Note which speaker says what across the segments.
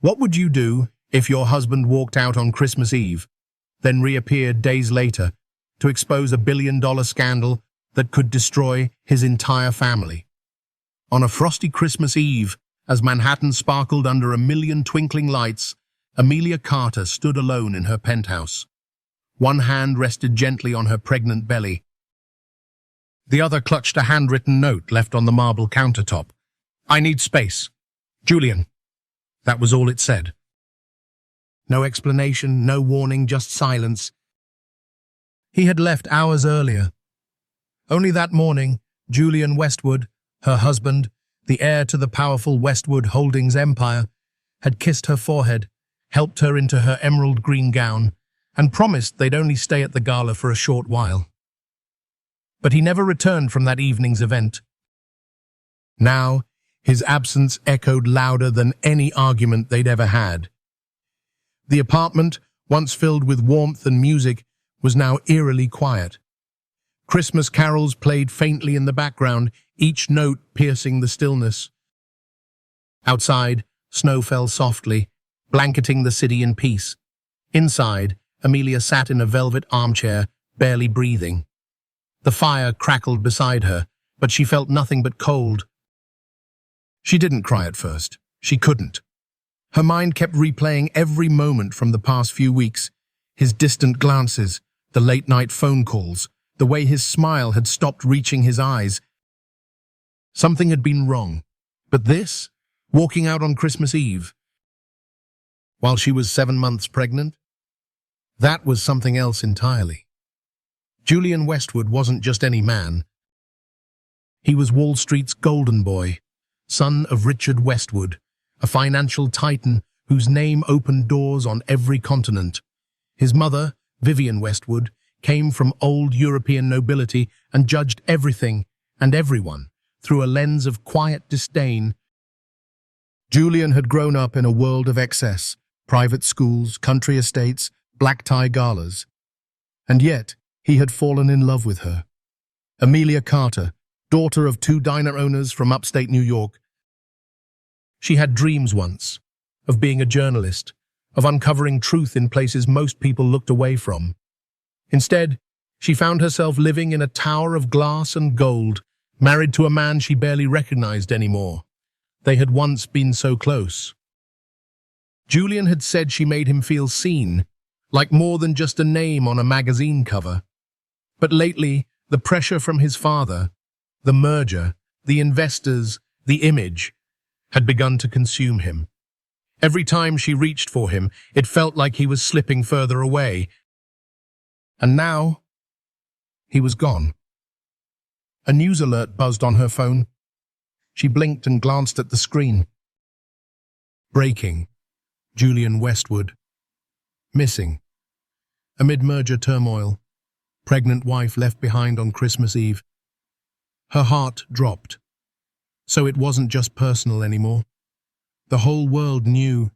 Speaker 1: What would you do if your husband walked out on Christmas Eve, then reappeared days later to expose a billion-dollar scandal that could destroy his entire family? On a frosty Christmas Eve, as Manhattan sparkled under a million twinkling lights, Amelia Carter stood alone in her penthouse. One hand rested gently on her pregnant belly. The other clutched a handwritten note left on the marble countertop. "I need space. Julian." That was all it said. No explanation, no warning, just silence. He had left hours earlier. Only that morning, Julian Westwood, her husband, the heir to the powerful Westwood Holdings empire, had kissed her forehead, helped her into her emerald green gown, and promised they'd only stay at the gala for a short while. But he never returned from that evening's event. Now, his absence echoed louder than any argument they'd ever had. The apartment, once filled with warmth and music, was now eerily quiet. Christmas carols played faintly in the background, each note piercing the stillness. Outside, snow fell softly, blanketing the city in peace. Inside, Amelia sat in a velvet armchair, barely breathing. The fire crackled beside her, but she felt nothing but cold. She didn't cry at first. She couldn't. Her mind kept replaying every moment from the past few weeks, his distant glances, the late-night phone calls, the way his smile had stopped reaching his eyes. Something had been wrong. But this, walking out on Christmas Eve, while she was 7 months pregnant, that was something else entirely. Julian Westwood wasn't just any man. He was Wall Street's golden boy, son of Richard Westwood, a financial titan whose name opened doors on every continent. His mother, Vivian Westwood, came from old European nobility and judged everything and everyone through a lens of quiet disdain. Julian had grown up in a world of excess, private schools, country estates, black-tie galas. And yet, he had fallen in love with her. Amelia Carter, daughter of 2 diner owners from upstate New York. She had dreams once, of being a journalist, of uncovering truth in places most people looked away from. Instead, she found herself living in a tower of glass and gold, married to a man she barely recognized anymore. They had once been so close. Julian had said she made him feel seen, like more than just a name on a magazine cover. But lately, the pressure from his father, the merger, the investors, the image, had begun to consume him. Every time she reached for him, it felt like he was slipping further away. And now, he was gone. A news alert buzzed on her phone. She blinked and glanced at the screen. Breaking. Julian Westwood. Missing. Amid merger turmoil. Pregnant wife left behind on Christmas Eve. Her heart dropped. So it wasn't just personal anymore. The whole world knew.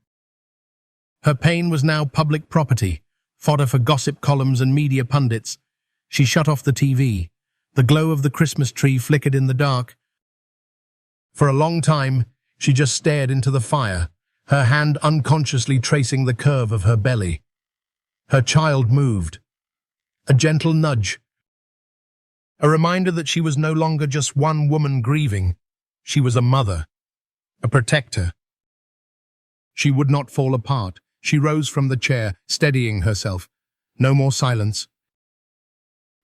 Speaker 1: Her pain was now public property, fodder for gossip columns and media pundits. She shut off the TV. The glow of the Christmas tree flickered in the dark. For a long time, she just stared into the fire, her hand unconsciously tracing the curve of her belly. Her child moved. A gentle nudge. A reminder that she was no longer just one woman grieving. She was a mother, a protector. She would not fall apart. She rose from the chair, steadying herself. No more silence.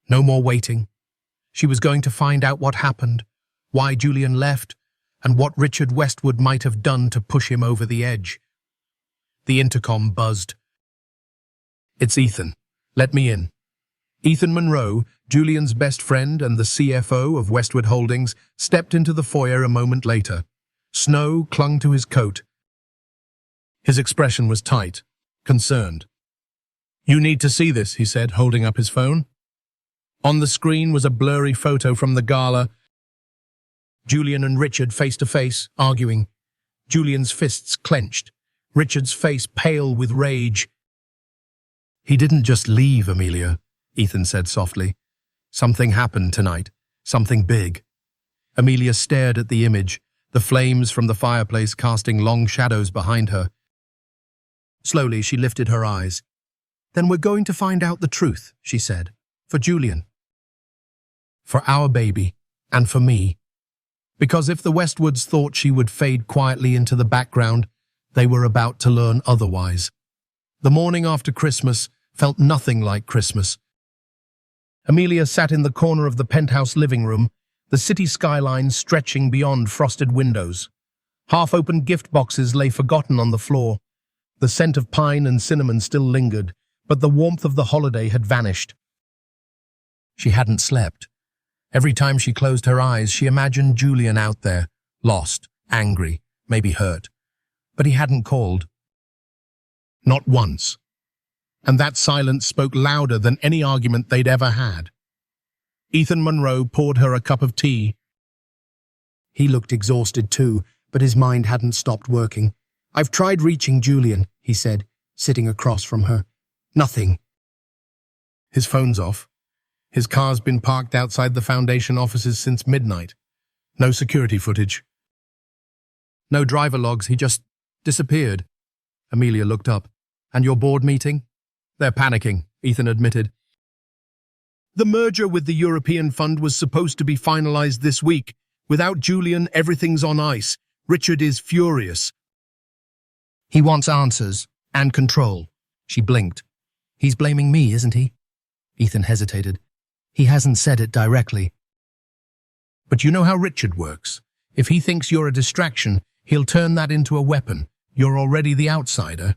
Speaker 1: No more waiting. She was going to find out what happened, why Julian left, and what Richard Westwood might have done to push him over the edge. The intercom buzzed. "It's Ethan. Let me in." Ethan Monroe, Julian's best friend and the CFO of Westwood Holdings, stepped into the foyer a moment later. Snow clung to his coat. His expression was tight, concerned. "You need to see this," he said, holding up his phone. On the screen was a blurry photo from the gala. Julian and Richard face to face, arguing. Julian's fists clenched, Richard's face pale with rage. "He didn't just leave, Amelia," Ethan said softly. "Something happened tonight, something big." Amelia stared at the image, the flames from the fireplace casting long shadows behind her. Slowly, she lifted her eyes. "Then we're going to find out the truth," she said. "For Julian. For our baby. And for me." Because if the Westwoods thought she would fade quietly into the background, they were about to learn otherwise. The morning after Christmas felt nothing like Christmas. Amelia sat in the corner of the penthouse living room, the city skyline stretching beyond frosted windows. Half-opened gift boxes lay forgotten on the floor. The scent of pine and cinnamon still lingered, but the warmth of the holiday had vanished. She hadn't slept. Every time she closed her eyes, she imagined Julian out there, lost, angry, maybe hurt. But he hadn't called. Not once. And that silence spoke louder than any argument they'd ever had. Ethan Monroe poured her a cup of tea. He looked exhausted too, but his mind hadn't stopped working. "I've tried reaching Julian," he said, sitting across from her. "Nothing." His phone's off. His car's been parked outside the foundation offices since midnight. No security footage. No driver logs, he just disappeared. Amelia looked up. "And your board meeting?" "They're panicking," Ethan admitted. "The merger with the European fund was supposed to be finalized this week. Without Julian, everything's on ice. Richard is furious." "He wants answers and control." She blinked. "He's blaming me, isn't he?" Ethan hesitated. "He hasn't said it directly." "But you know how Richard works. If he thinks you're a distraction, he'll turn that into a weapon. You're already the outsider."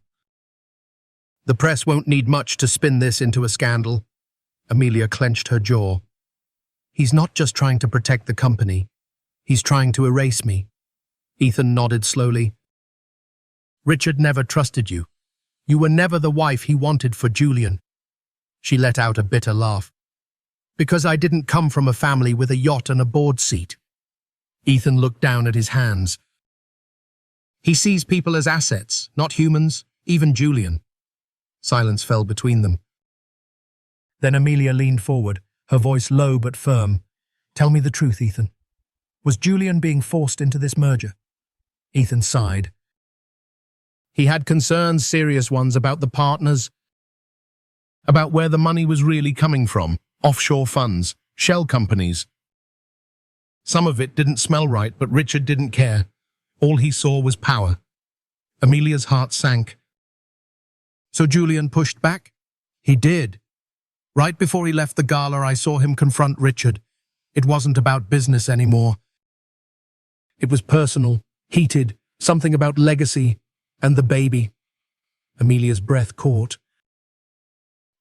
Speaker 1: "The press won't need much to spin this into a scandal." Amelia clenched her jaw. "He's not just trying to protect the company. He's trying to erase me." Ethan nodded slowly. "Richard never trusted you. You were never the wife he wanted for Julian." She let out a bitter laugh. "Because I didn't come from a family with a yacht and a board seat." Ethan looked down at his hands. "He sees people as assets, not humans, even Julian." Silence fell between them. Then Amelia leaned forward, her voice low but firm. "Tell me the truth, Ethan. Was Julian being forced into this merger?" Ethan sighed. "He had concerns, serious ones, about the partners, about where the money was really coming from. Offshore funds, shell companies. Some of it didn't smell right, but Richard didn't care. All he saw was power." Amelia's heart sank. "So Julian pushed back?" "He did. Right before he left the gala, I saw him confront Richard. It wasn't about business anymore. It was personal, heated, something about legacy and the baby." Amelia's breath caught.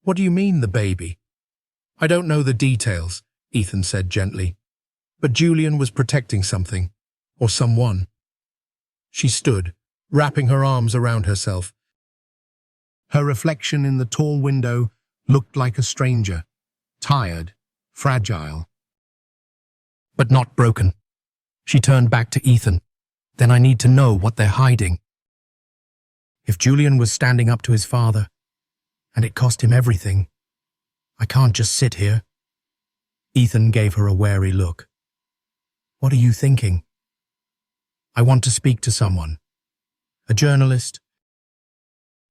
Speaker 1: "What do you mean, the baby?" "I don't know the details," Ethan said gently. "But Julian was protecting something, or someone." She stood, wrapping her arms around herself. Her reflection in the tall window looked like a stranger, tired, fragile, but not broken. She turned back to Ethan. "Then I need to know what they're hiding. If Julian was standing up to his father, and it cost him everything, I can't just sit here." Ethan gave her a wary look. "What are you thinking?" "I want to speak to someone. A journalist.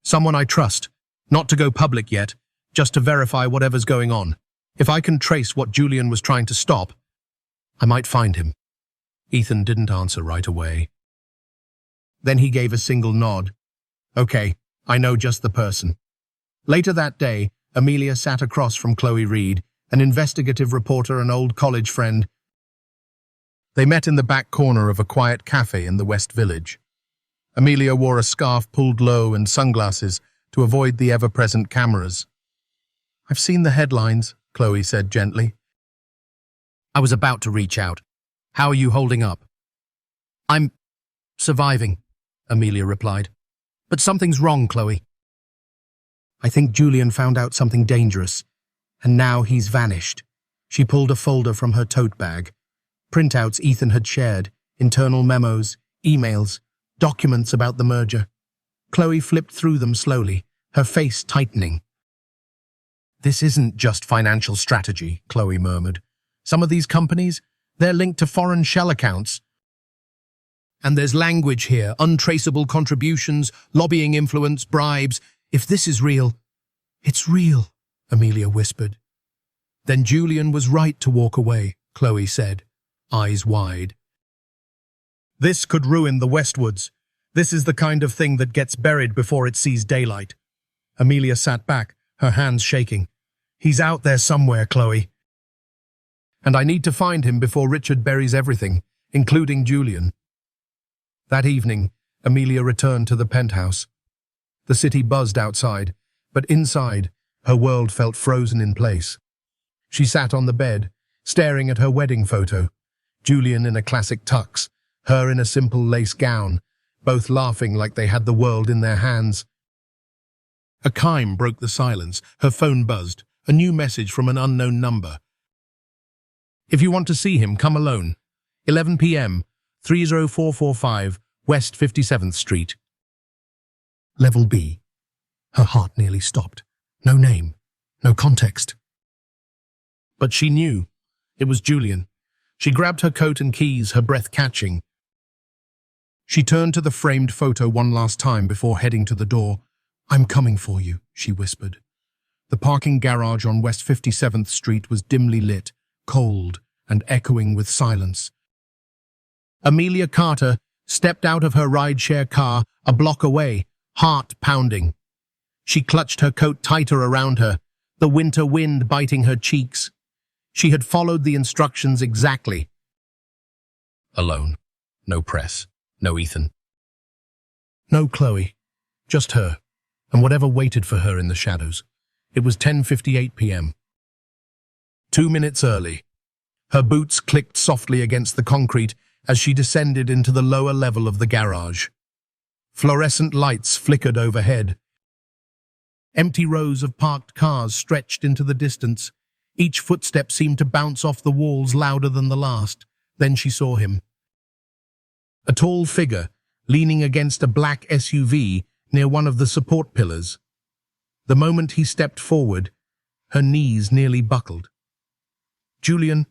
Speaker 1: Someone I trust, not to go public yet, just to verify whatever's going on. If I can trace what Julian was trying to stop, I might find him." Ethan didn't answer right away. Then he gave a single nod. "Okay, I know just the person." Later that day, Amelia sat across from Chloe Reed, an investigative reporter and old college friend. They met in the back corner of a quiet cafe in the West Village. Amelia wore a scarf pulled low and sunglasses to avoid the ever-present cameras. "I've seen the headlines," Chloe said gently. "I was about to reach out. How are you holding up?" "I'm surviving," Amelia replied. "But something's wrong, Chloe. I think Julian found out something dangerous, and now he's vanished." She pulled a folder from her tote bag. Printouts Ethan had shared, internal memos, emails, documents about the merger. Chloe flipped through them slowly, her face tightening. "This isn't just financial strategy," Chloe murmured. "Some of these companies, they're linked to foreign shell accounts." And there's language here, untraceable contributions, lobbying influence, bribes. If this is real, it's real, Amelia whispered. Then Julian was right to walk away, Chloe said, eyes wide. This could ruin the Westwoods. This is the kind of thing that gets buried before it sees daylight. Amelia sat back, her hands shaking. He's out there somewhere, Chloe. And I need to find him before Richard buries everything, including Julian. That evening, Amelia returned to the penthouse. The city buzzed outside, but inside, her world felt frozen in place. She sat on the bed, staring at her wedding photo, Julian in a classic tux, her in a simple lace gown, both laughing like they had the world in their hands. A chime broke the silence. Her phone buzzed, a new message from an unknown number. If you want to see him, come alone. 11 p.m., 30445 West 57th Street. Level B. Her heart nearly stopped. No name, no context. But she knew. It was Julian. She grabbed her coat and keys, her breath catching. She turned to the framed photo one last time before heading to the door. I'm coming for you, she whispered. The parking garage on West 57th Street was dimly lit, cold, and echoing with silence. Amelia Carter stepped out of her rideshare car a block away, heart pounding. She clutched her coat tighter around her, the winter wind biting her cheeks. She had followed the instructions exactly. Alone. No press. No Ethan. No Chloe. Just her, and whatever waited for her in the shadows. It was 10:58 p.m. 2 minutes early. Her boots clicked softly against the concrete as she descended into the lower level of the garage. Fluorescent lights flickered overhead. Empty rows of parked cars stretched into the distance. Each footstep seemed to bounce off the walls louder than the last. Then she saw him. A tall figure, leaning against a black SUV near one of the support pillars. The moment he stepped forward, her knees nearly buckled. Julian.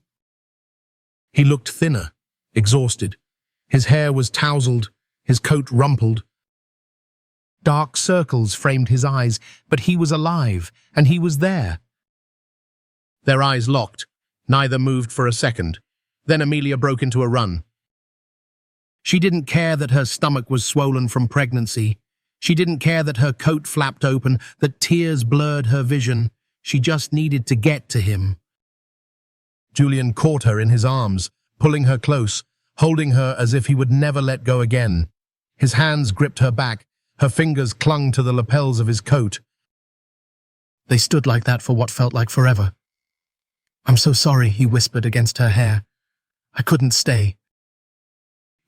Speaker 1: He looked thinner, exhausted. His hair was tousled, his coat rumpled. Dark circles framed his eyes, but he was alive, and he was there. Their eyes locked. Neither moved for a second. Then Amelia broke into a run. She didn't care that her stomach was swollen from pregnancy. She didn't care that her coat flapped open, that tears blurred her vision. She just needed to get to him. Julian caught her in his arms, pulling her close, holding her as if he would never let go again. His hands gripped her back. Her fingers clung to the lapels of his coat. They stood like that for what felt like forever. I'm so sorry, he whispered against her hair. I couldn't stay.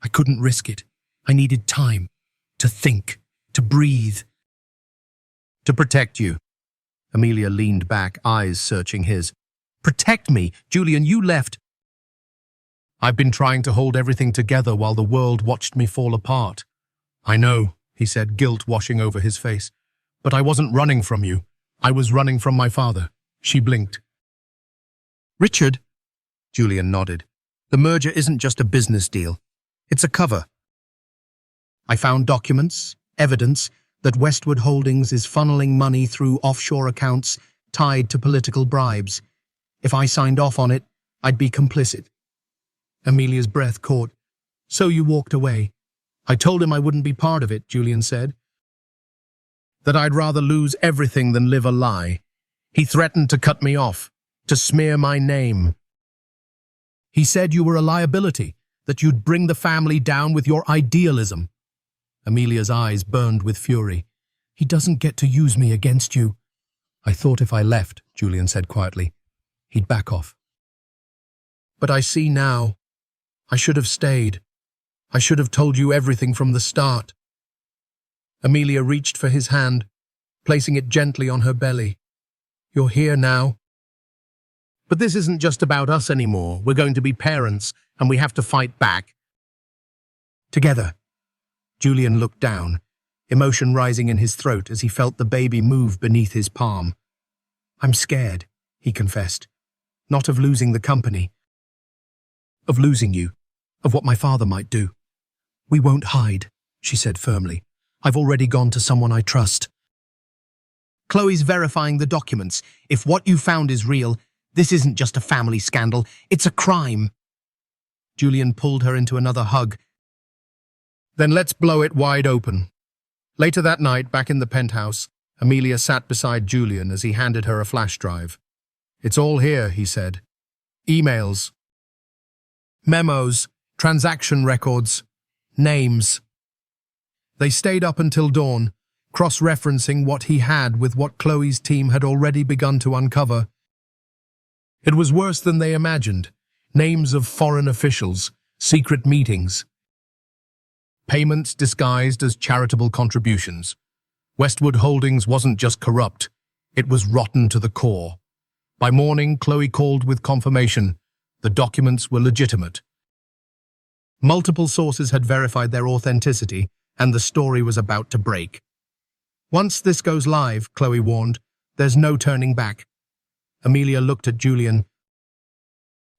Speaker 1: I couldn't risk it. I needed time to think, to breathe. To protect you. Amelia leaned back, eyes searching his. Protect me, Julian, you left. I've been trying to hold everything together while the world watched me fall apart. I know, he said, guilt washing over his face. But I wasn't running from you. I was running from my father. She blinked. Richard? Julian nodded. The merger isn't just a business deal. It's a cover. I found documents, evidence that Westwood Holdings is funneling money through offshore accounts tied to political bribes. If I signed off on it, I'd be complicit. Amelia's breath caught. So you walked away. I told him I wouldn't be part of it, Julian said. That I'd rather lose everything than live a lie. He threatened to cut me off, to smear my name. He said you were a liability, that you'd bring the family down with your idealism. Amelia's eyes burned with fury. He doesn't get to use me against you. I thought if I left, Julian said quietly, he'd back off. But I see now. I should have stayed. I should have told you everything from the start. Amelia reached for his hand, placing it gently on her belly. You're here now. But this isn't just about us anymore. We're going to be parents, and we have to fight back. Together. Julian looked down, emotion rising in his throat as he felt the baby move beneath his palm. I'm scared, he confessed. Not of losing the company. Of losing you. Of what my father might do.
Speaker 2: "We won't hide," she said firmly. "I've already gone to someone I trust."
Speaker 1: Chloe's verifying the documents. If what you found is real, this isn't just a family scandal, it's a crime. Julian pulled her into another hug. Then let's blow it wide open. Later that night, back in the penthouse, Amelia sat beside Julian as he handed her a flash drive. "It's all here," he said. "Emails, memos, transaction records, names." They stayed up until dawn, cross-referencing what he had with what Chloe's team had already begun to uncover. It was worse than they imagined. Names of foreign officials, secret meetings, payments disguised as charitable contributions. Westwood Holdings wasn't just corrupt, it was rotten to the core. By morning, Chloe called with confirmation. The documents were legitimate. Multiple sources had verified their authenticity, and the story was about to break. "Once this goes live," Chloe warned, "there's no turning back." Amelia looked at Julian.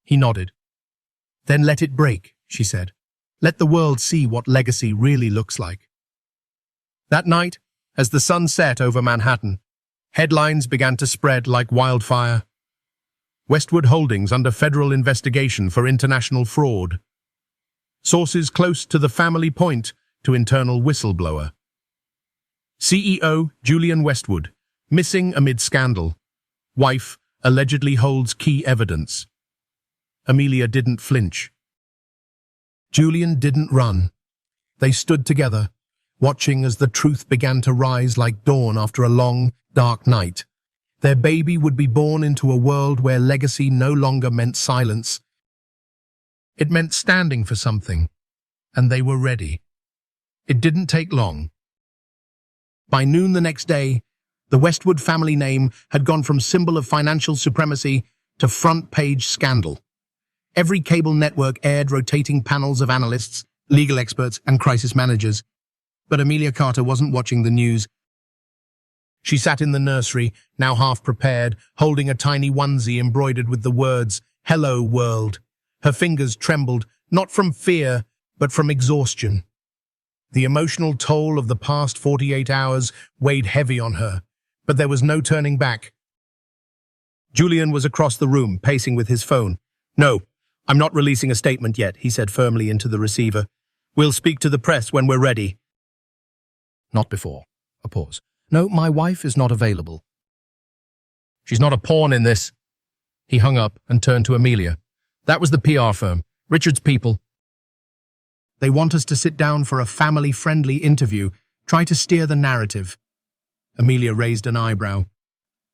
Speaker 1: He nodded. "Then let it break," she said. "Let the world see what legacy really looks like." That night, as the sun set over Manhattan, headlines began to spread like wildfire. Westwood Holdings under federal investigation for international fraud. Sources close to the family point to internal whistleblower. CEO Julian Westwood, missing amid scandal. Wife allegedly holds key evidence. Amelia didn't flinch. Julian didn't run. They stood together, watching as the truth began to rise like dawn after a long, dark night. Their baby would be born into a world where legacy no longer meant silence. It meant standing for something, and they were ready. It didn't take long. By noon the next day, the Westwood family name had gone from symbol of financial supremacy to front-page scandal. Every cable network aired rotating panels of analysts, legal experts, and crisis managers. But Amelia Carter wasn't watching the news. She sat in the nursery, now half prepared, holding a tiny onesie embroidered with the words, "Hello, world." Her fingers trembled, not from fear, but from exhaustion. The emotional toll of the past 48 hours weighed heavy on her, but there was no turning back. Julian was across the room, pacing with his phone. "No, I'm not releasing a statement yet," he said firmly into the receiver. "We'll speak to the press when we're ready." "Not before." A pause. "No, my wife is not available." "She's not a pawn in this." He hung up and turned to Amelia. "That was the PR firm, Richard's people. They want us to sit down for a family-friendly interview, try to steer the narrative." Amelia raised an eyebrow.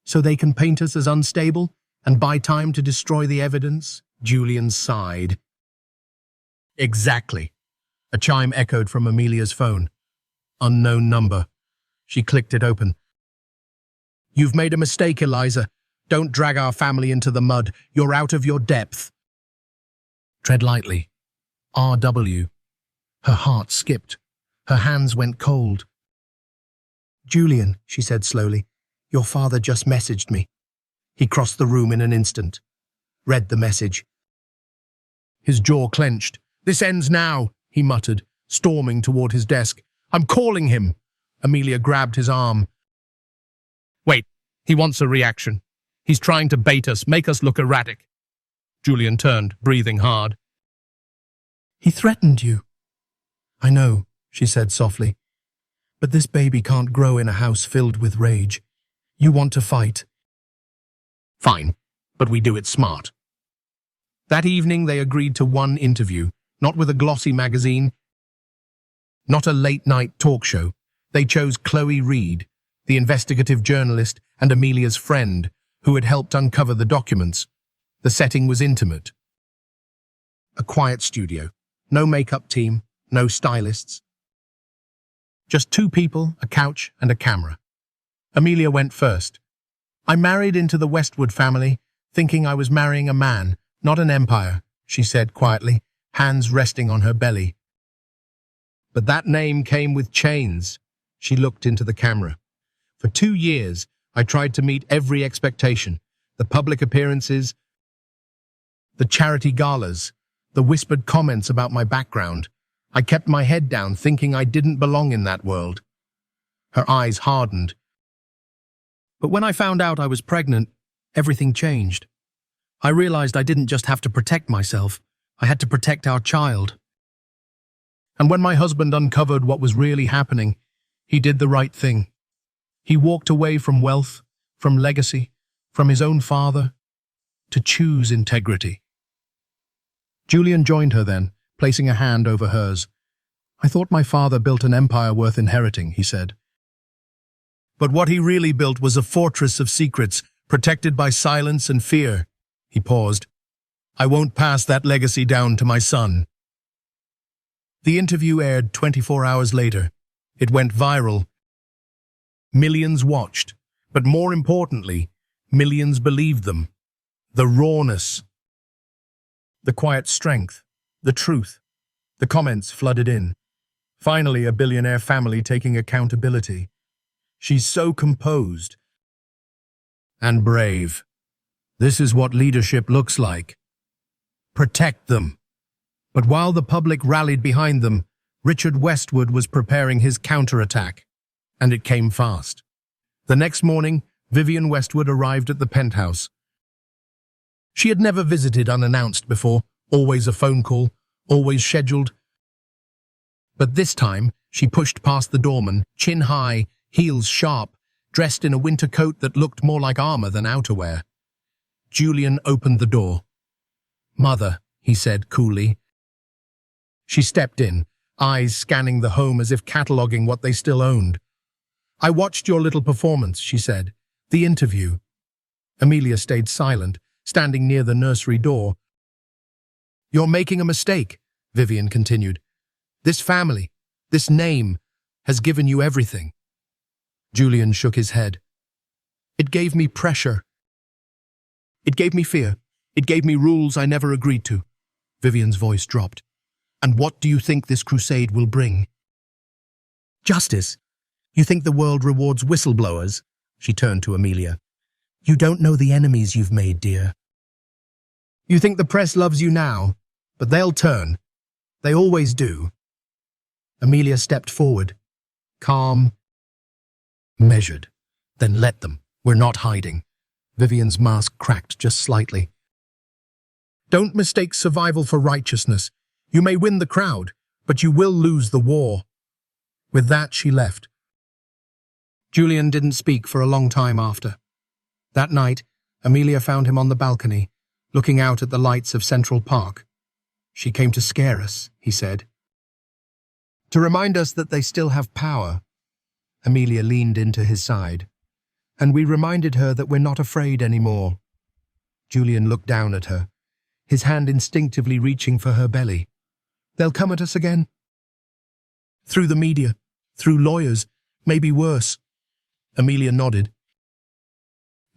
Speaker 1: "So they can paint us as unstable and buy time to destroy the evidence?" Julian sighed. "Exactly." A chime echoed from Amelia's phone. Unknown number. She clicked it open. "You've made a mistake, Eliza. Don't drag our family into the mud. You're out of your depth." "Tread lightly. R.W." Her heart skipped. Her hands went cold. "Julian," she said slowly, "your father just messaged me." He crossed the room in an instant. Read the message. His jaw clenched. "This ends now," he muttered, storming toward his desk. "I'm calling him." Amelia grabbed his arm. "Wait, he wants a reaction. He's trying to bait us, make us look erratic." Julian turned, breathing hard. "He threatened you." "I know," she said softly. "But this baby can't grow in a house filled with rage. You want to fight." "Fine, but we do it smart." That evening they agreed to one interview, not with a glossy magazine, not a late-night talk show. They chose Chloe Reed, the investigative journalist and Amelia's friend, who had helped uncover the documents. The setting was intimate. A quiet studio, no makeup team, no stylists. Just two people, a couch and a camera. Amelia went first. "I married into the Westwood family, thinking I was marrying a man, not an empire," she said quietly, hands resting on her belly. "But that name came with chains." She looked into the camera. "For 2 years, I tried to meet every expectation. The public appearances, the charity galas, the whispered comments about my background. I kept my head down, thinking I didn't belong in that world. Her eyes hardened.
Speaker 2: But when I found out I was pregnant, everything changed. I realized I didn't just have to protect myself, I had to protect our child.
Speaker 1: And when my husband uncovered what was really happening, he did the right thing. He walked away from wealth, from legacy, from his own father, to choose integrity. Julian joined her then, placing a hand over hers. "I thought my father built an empire worth inheriting," he said. "But what he really built was a fortress of secrets, protected by silence and fear." He paused. "I won't pass that legacy down to my son." The interview aired 24 hours later. It went viral. Millions watched, but more importantly, millions believed them. The rawness, the quiet strength, the truth. The comments flooded in. Finally, a billionaire family taking accountability. "She's so composed and brave. This is what leadership looks like. Protect them." But while the public rallied behind them, Richard Westwood was preparing his counterattack, and it came fast. The next morning, Vivienne Westwood arrived at the penthouse. She had never visited unannounced before, always a phone call, always scheduled. But this time, she pushed past the doorman, chin high, heels sharp, dressed in a winter coat that looked more like armor than outerwear. Julian opened the door. "Mother," he said coolly. She stepped in, eyes scanning the home as if cataloging what they still owned. "I watched your little performance," she said. "The interview." Amelia stayed silent, standing near the nursery door. "You're making a mistake," Vivienne continued. "This family, this name, has given you everything." Julian shook his head. "It gave me pressure. It gave me fear. It gave me rules I never agreed to." Vivienne's voice dropped. "And what do you think this crusade will bring?" "Justice. You think the world rewards whistleblowers?" She turned to Amelia. "You don't know the enemies you've made, dear. You think the press loves you now, but they'll turn. They always do." Amelia stepped forward, calm, measured. "Then let them. We're not hiding." Vivienne's mask cracked just slightly. "Don't mistake survival for righteousness. You may win the crowd, but you will lose the war." With that, she left. Julian didn't speak for a long time after. That night, Amelia found him on the balcony, looking out at the lights of Central Park. "She came to scare us," he said. "To remind us that they still have power." Amelia leaned into his side. "And we reminded her that we're not afraid anymore." Julian looked down at her, his hand instinctively reaching for her belly. "They'll come at us again? Through the media, through lawyers, maybe worse." Amelia nodded.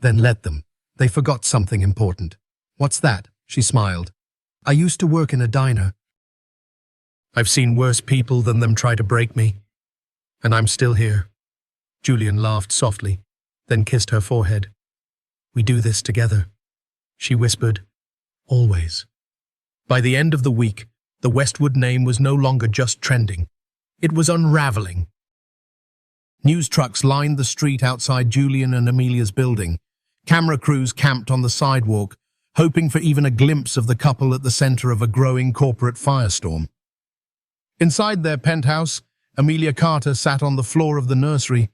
Speaker 1: "Then let them. They forgot something important." "What's that?" She smiled. "I used to work in a diner. I've seen worse people than them try to break me. And I'm still here." Julian laughed softly, then kissed her forehead. "We do this together," she whispered. "Always." By the end of the week, the Westwood name was no longer just trending. It was unraveling. News trucks lined the street outside Julian and Amelia's building. Camera crews camped on the sidewalk, hoping for even a glimpse of the couple at the center of a growing corporate firestorm. Inside their penthouse, Amelia Carter sat on the floor of the nursery.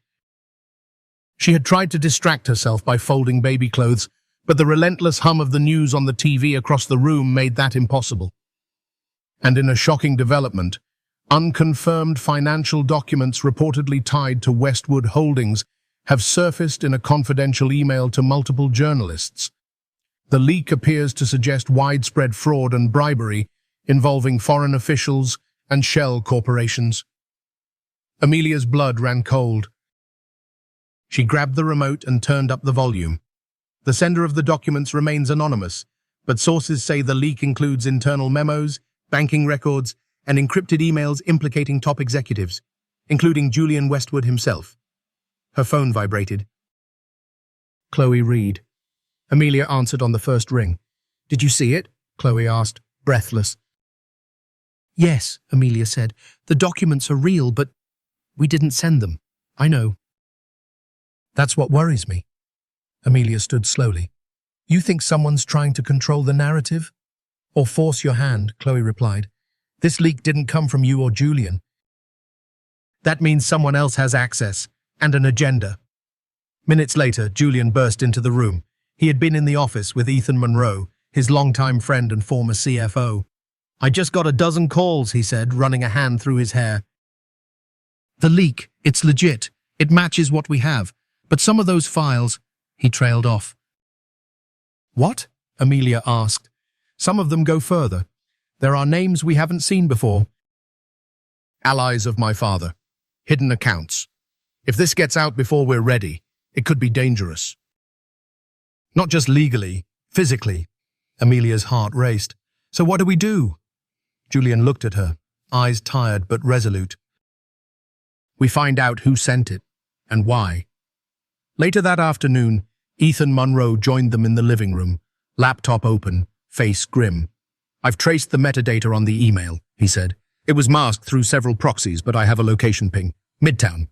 Speaker 1: She had tried to distract herself by folding baby clothes, but the relentless hum of the news on the TV across the room made that impossible. And in a shocking development, unconfirmed financial documents reportedly tied to Westwood Holdings have surfaced in a confidential email to multiple journalists. The leak appears to suggest widespread fraud and bribery involving foreign officials and shell corporations. Amelia's blood ran cold. She grabbed the remote and turned up the volume. The sender of the documents remains anonymous, but sources say the leak includes internal memos, banking records, and encrypted emails implicating top executives, including Julian Westwood himself. Her phone vibrated. Chloe Reed. Amelia answered on the first ring. "Did you see it?" Chloe asked, breathless.
Speaker 2: Yes, Amelia said. The documents are real, but we didn't send them. I know.
Speaker 1: That's what worries me. Amelia stood slowly. You think someone's trying to control the narrative? Or force your hand, Chloe replied. This leak didn't come from you or Julian. That means someone else has access, and an agenda. Minutes later, Julian burst into the room. He had been in the office with Ethan Monroe, his longtime friend and former CFO. I just got a dozen calls, he said, running a hand through his hair. The leak, it's legit. It matches what we have. But some of those files, he trailed off. What? Amelia asked. Some of them go further. There are names we haven't seen before. Allies of my father. Hidden accounts. If this gets out before we're ready, it could be dangerous. Not just legally, physically. Amelia's heart raced. So what do we do? Julian looked at her, eyes tired but resolute. We find out who sent it, and why. Later that afternoon, Ethan Monroe joined them in the living room, laptop open, face grim. I've traced the metadata on the email, he said. It was masked through several proxies, but I have a location ping. Midtown.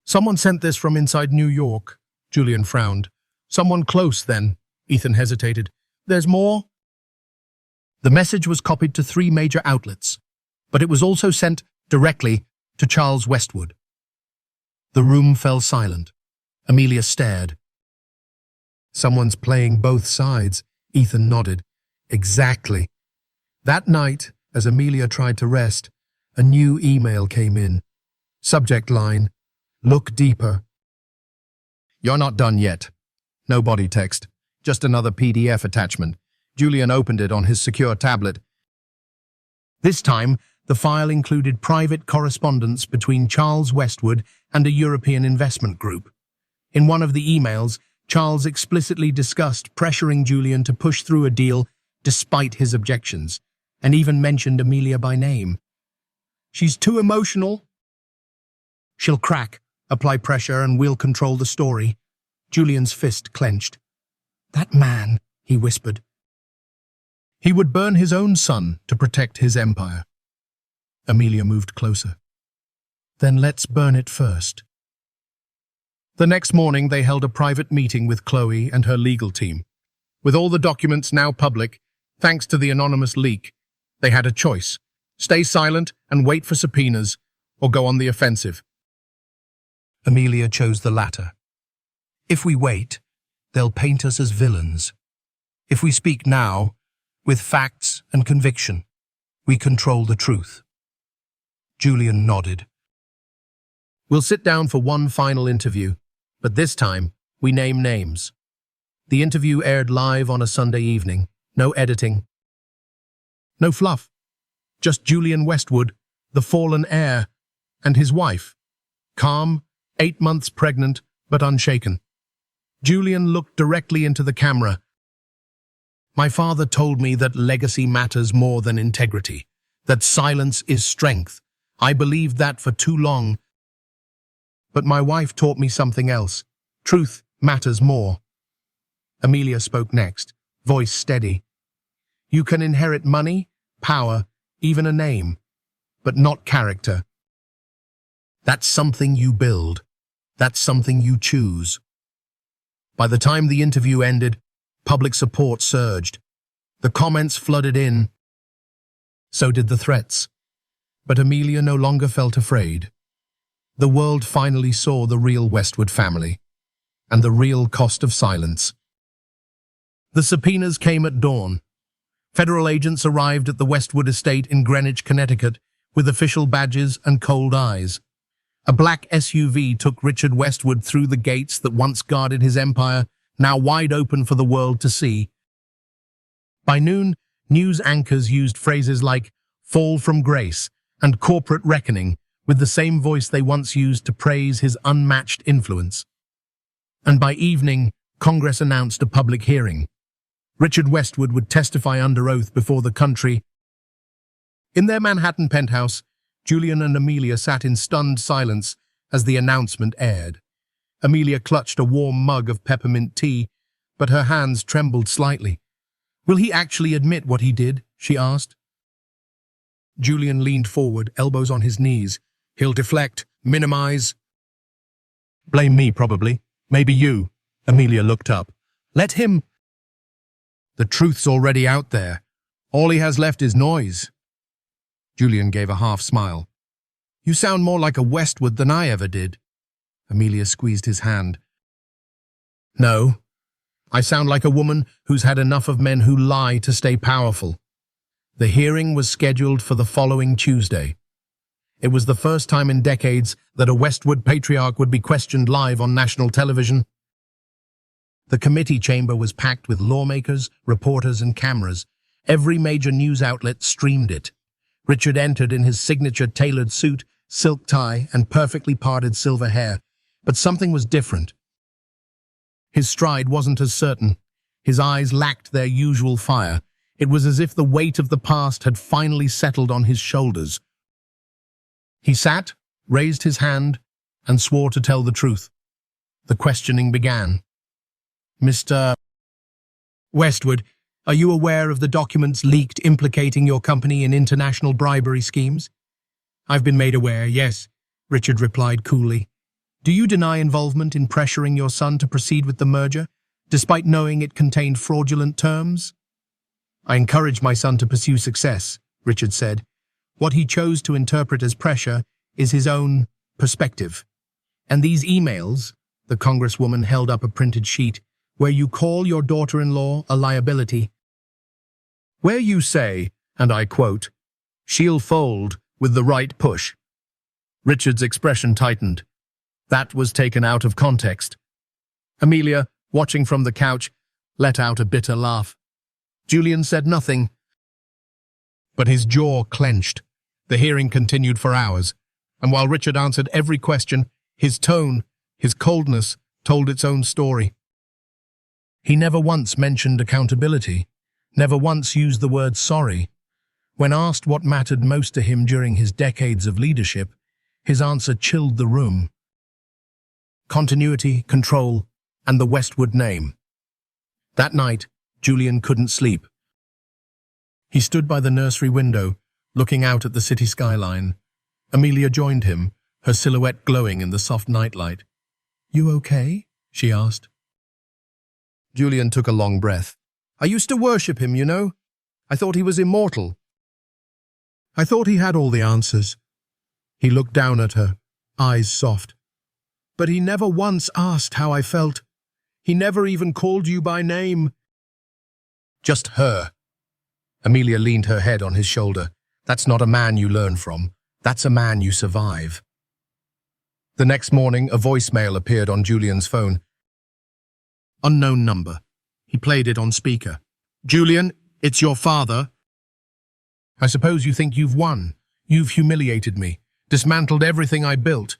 Speaker 1: Someone sent this from inside New York. Julian frowned. Someone close, then. Ethan hesitated. There's more? The message was copied to 3 major outlets, but it was also sent directly to Charles Westwood. The room fell silent. Amelia stared. Someone's playing both sides, Ethan nodded. Exactly. That night, as Amelia tried to rest, a new email came in. Subject line, look deeper. You're not done yet. No body text, just another PDF attachment. Julian opened it on his secure tablet. This time, the file included private correspondence between Charles Westwood and a European investment group. In one of the emails, Charles explicitly discussed pressuring Julian to push through a deal despite his objections, and even mentioned Amelia by name. She's too emotional. She'll crack, apply pressure, and we'll control the story. Julian's fist clenched. That man, he whispered. He would burn his own son to protect his empire. Amelia moved closer. Then let's burn it first. The next morning, they held a private meeting with Chloe and her legal team. With all the documents now public, thanks to the anonymous leak, they had a choice. Stay silent and wait for subpoenas, or go on the offensive. Amelia chose the latter. If we wait, they'll paint us as villains. If we speak now, with facts and conviction, we control the truth. Julian nodded. We'll sit down for one final interview, but this time, we name names. The interview aired live on a Sunday evening. No editing. No fluff. Just Julian Westwood, the fallen heir, and his wife. Calm, 8 months pregnant, but unshaken. Julian looked directly into the camera. My father told me that legacy matters more than integrity, that silence is strength. I believed that for too long. But my wife taught me something else. Truth matters more. Amelia spoke next, voice steady. You can inherit money, power, even a name, but not character. That's something you build. That's something you choose. By the time the interview ended, public support surged. The comments flooded in. So did the threats. But Amelia no longer felt afraid. The world finally saw the real Westwood family, and the real cost of silence. The subpoenas came at dawn. Federal agents arrived at the Westwood estate in Greenwich, Connecticut, with official badges and cold eyes. A black SUV took Richard Westwood through the gates that once guarded his empire, now wide open for the world to see. By noon, news anchors used phrases like fall from grace and corporate reckoning with the same voice they once used to praise his unmatched influence. And by evening, Congress announced a public hearing. Richard Westwood would testify under oath before the country. In their Manhattan penthouse, Julian and Amelia sat in stunned silence as the announcement aired. Amelia clutched a warm mug of peppermint tea, but her hands trembled slightly. Will he actually admit what he did? She asked. Julian leaned forward, elbows on his knees. He'll deflect, minimize. Blame me, probably. Maybe you. Amelia looked up. Let him. The truth's already out there. All he has left is noise. Julian gave a half smile. You sound more like a Westwood than I ever did. Amelia squeezed his hand. No, I sound like a woman who's had enough of men who lie to stay powerful. The hearing was scheduled for the following Tuesday. It was the first time in decades that a Westwood patriarch would be questioned live on national television. The committee chamber was packed with lawmakers, reporters, and cameras. Every major news outlet streamed it. Richard entered in his signature tailored suit, silk tie, and perfectly parted silver hair. But something was different. His stride wasn't as certain. His eyes lacked their usual fire. It was as if the weight of the past had finally settled on his shoulders. He sat, raised his hand, and swore to tell the truth. The questioning began. Mr. Westwood, are you aware of the documents leaked implicating your company in international bribery schemes? I've been made aware, yes, Richard replied coolly. Do you deny involvement in pressuring your son to proceed with the merger, despite knowing it contained fraudulent terms? I encouraged my son to pursue success, Richard said. What he chose to interpret as pressure is his own perspective. And these emails, the Congresswoman held up a printed sheet, where you call your daughter-in-law a liability, where you say, and I quote, she'll fold with the right push. Richard's expression tightened. That was taken out of context. Amelia, watching from the couch, let out a bitter laugh. Julian said nothing, but his jaw clenched. The hearing continued for hours, and while Richard answered every question, his tone, his coldness, told its own story. He never once mentioned accountability, never once used the word sorry. When asked what mattered most to him during his decades of leadership, his answer chilled the room. Continuity, control, and the Westwood name. That night, Julian couldn't sleep. He stood by the nursery window, looking out at the city skyline. Amelia joined him, her silhouette glowing in the soft nightlight. You okay? She asked. Julian took a long breath. I used to worship him, you know. I thought he was immortal. I thought he had all the answers. He looked down at her, eyes soft. But he never once asked how I felt. He never even called you by name. Just her. Amelia leaned her head on his shoulder. That's not a man you learn from. That's a man you survive. The next morning, a voicemail appeared on Julian's phone. Unknown number. He played it on speaker. Julian, it's your father. I suppose you think you've won. You've humiliated me, dismantled everything I built.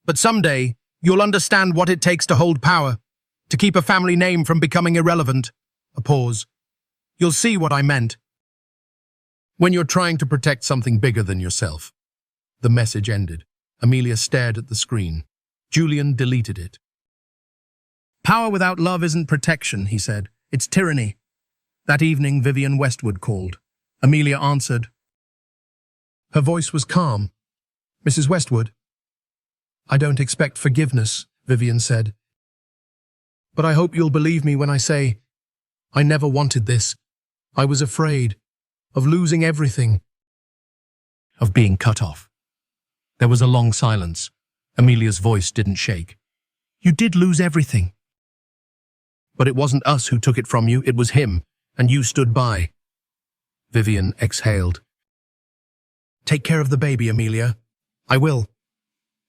Speaker 1: But someday, you'll understand what it takes to hold power, to keep a family name from becoming irrelevant. A pause. You'll see what I meant. When you're trying to protect something bigger than yourself. The message ended. Amelia stared at the screen. Julian deleted it. Power without love isn't protection, he said. It's tyranny. That evening, Vivian Westwood called. Amelia answered. Her voice was calm. Mrs. Westwood. I don't expect forgiveness, Vivian said. But I hope you'll believe me when I say, I never wanted this. I was afraid of losing everything, of being cut off. There was a long silence. Amelia's voice didn't shake. You did lose everything. But it wasn't us who took it from you, it was him, and you stood by. Vivian exhaled. Take care of the baby, Amelia. I will.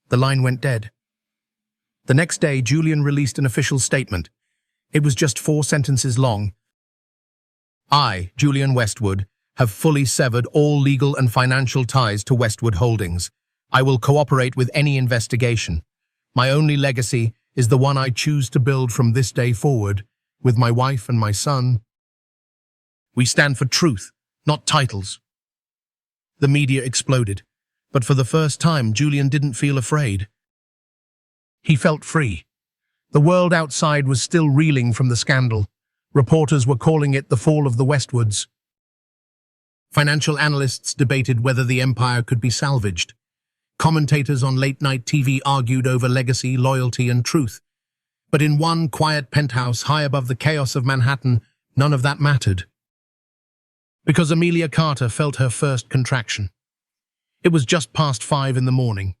Speaker 1: The line went dead. The next day, Julian released an official statement. It was just 4 sentences long. I, Julian Westwood, have fully severed all legal and financial ties to Westwood Holdings. I will cooperate with any investigation. My only legacy is the one I choose to build from this day forward, with my wife and my son. We stand for truth, not titles. The media exploded, but for the first time, Julian didn't feel afraid. He felt free. The world outside was still reeling from the scandal. Reporters were calling it the fall of the Westwoods. Financial analysts debated whether the empire could be salvaged. Commentators on late-night TV argued over legacy, loyalty, and truth. But in one quiet penthouse high above the chaos of Manhattan, none of that mattered. Because Amelia Carter felt her first contraction. It was just past 5 in the morning.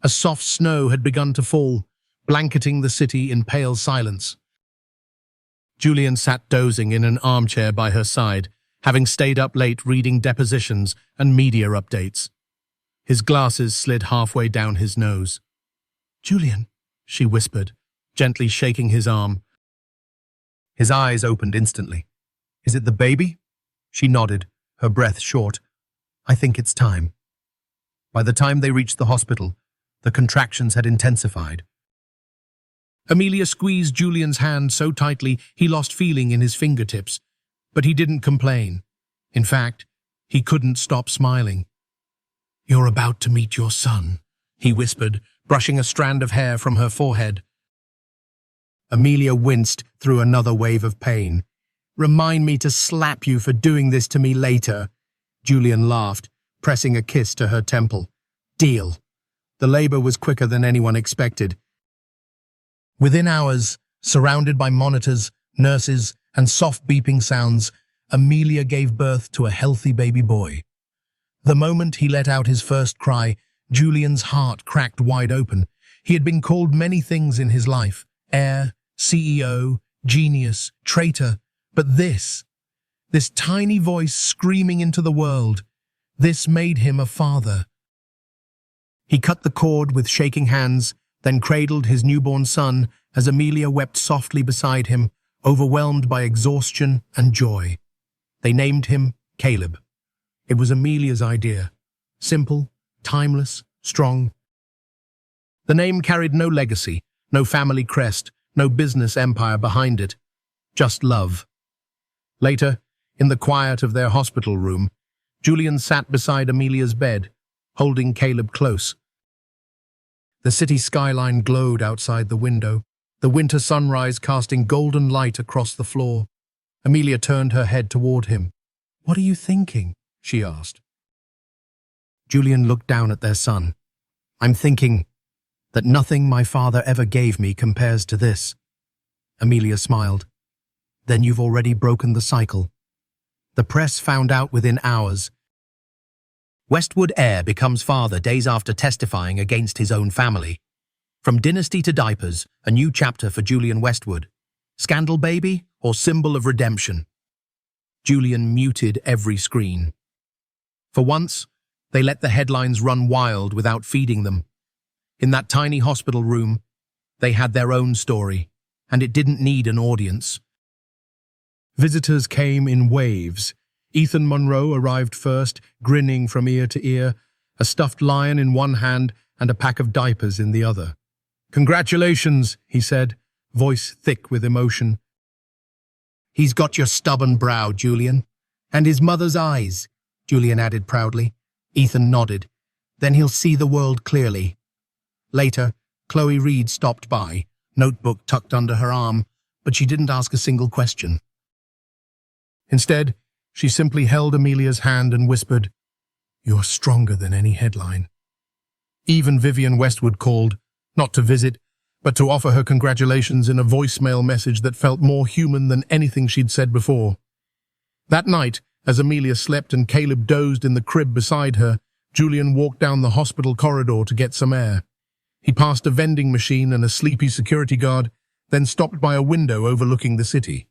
Speaker 1: A soft snow had begun to fall, blanketing the city in pale silence. Julian sat dozing in an armchair by her side, having stayed up late reading depositions and media updates. His glasses slid halfway down his nose. "Julian," she whispered, gently shaking his arm. His eyes opened instantly. "Is it the baby?" She nodded, her breath short. "I think it's time." By the time they reached the hospital, the contractions had intensified. Amelia squeezed Julian's hand so tightly he lost feeling in his fingertips, but he didn't complain. In fact, he couldn't stop smiling. "You're about to meet your son," he whispered, brushing a strand of hair from her forehead. Amelia winced through another wave of pain. "Remind me to slap you for doing this to me later." Julian laughed, pressing a kiss to her temple. "Deal." The labor was quicker than anyone expected. Within hours, surrounded by monitors, nurses, and soft beeping sounds, Amelia gave birth to a healthy baby boy. The moment he let out his first cry, Julian's heart cracked wide open. He had been called many things in his life: heir, CEO, genius, traitor. But this tiny voice screaming into the world, this made him a father. He cut the cord with shaking hands, then cradled his newborn son as Amelia wept softly beside him, overwhelmed by exhaustion and joy. They named him Caleb. It was Amelia's idea. Simple, timeless, strong. The name carried no legacy, no family crest, no business empire behind it. Just love. Later, in the quiet of their hospital room, Julian sat beside Amelia's bed, holding Caleb close. The city skyline glowed outside the window, the winter sunrise casting golden light across the floor. Amelia turned her head toward him. "What are you thinking?" she asked. Julian looked down at their son. "I'm thinking that nothing my father ever gave me compares to this." Amelia smiled. "Then you've already broken the cycle." The press found out within hours. Westwood heir becomes father days after testifying against his own family. From dynasty to diapers, a new chapter for Julian Westwood. Scandal baby or symbol of redemption? Julian muted every screen. For once, they let the headlines run wild without feeding them. In that tiny hospital room, they had their own story, and it didn't need an audience. Visitors came in waves. Ethan Monroe arrived first, grinning from ear to ear, a stuffed lion in one hand and a pack of diapers in the other. "Congratulations," he said, voice thick with emotion. "He's got your stubborn brow, Julian. And his mother's eyes," Julian added proudly. Ethan nodded. "Then he'll see the world clearly." Later, Chloe Reed stopped by, notebook tucked under her arm, but she didn't ask a single question. Instead, she simply held Amelia's hand and whispered, "You're stronger than any headline." Even Vivienne Westwood called, not to visit, but to offer her congratulations in a voicemail message that felt more human than anything she'd said before. That night, as Amelia slept and Caleb dozed in the crib beside her, Julian walked down the hospital corridor to get some air. He passed a vending machine and a sleepy security guard, then stopped by a window overlooking the city.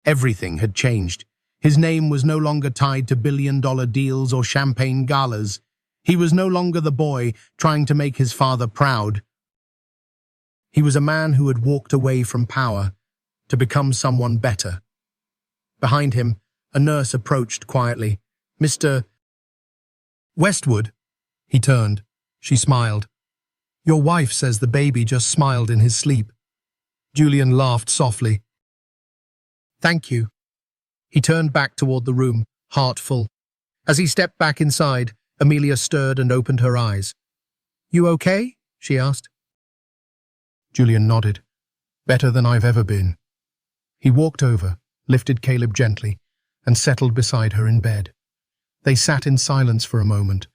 Speaker 1: Everything had changed. His name was no longer tied to billion-dollar deals or champagne galas. He was no longer the boy trying to make his father proud. He was a man who had walked away from power to become someone better. Behind him, a nurse approached quietly. "Mr. Westwood?" He turned. She smiled. "Your wife says the baby just smiled in his sleep." Julian laughed softly. "Thank you." He turned back toward the room, heart full. As he stepped back inside, Amelia stirred and opened her eyes. "You okay?" she asked. Julian nodded. "Better than I've ever been." He walked over, lifted Caleb gently,
Speaker 2: and settled beside her in bed. They sat in silence for a moment,